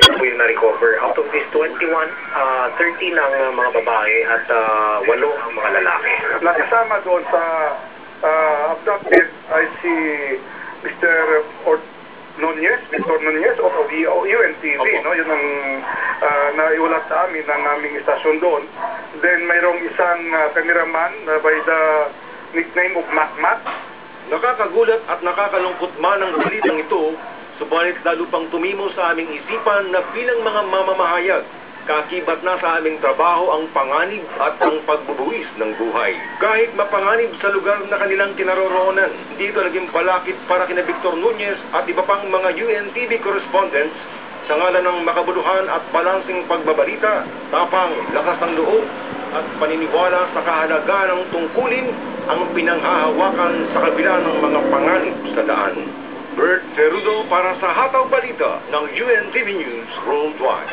Ito po yung na-recover. Out of this 21, 13 ang mga babae at 8 ang mga lalaki. Nakasama doon sa abducted ay si Mr. Nunez, Victor Nunez of the UNTV, no? Yun ang naiulat sa amin ng aming istasyon doon. Then mayroong isang cameraman by the nickname of Macmat. Nakakagulat at nakakalungkot man ang balitang ito, subalit lalo pang tumimo sa aming isipan na bilang mga mamamahayag, kakibat na sa aming trabaho ang panganib at ang pagbubuwis ng buhay. Kahit mapanganib sa lugar na kanilang kinaroroonan, dito naging palakit para kina Victor Nunez at iba pang mga UNTV correspondents sa ngalan ng makabuluhan at balansing pagbabalita, tapang, lakas ng loob at paniniwala sa kahalagaan ng tungkulin ang pinanghahawakan sa kabila ng mga panganib sa daan. Bert Cerudo para sa Hataw Balita ng UNTV News Worldwide.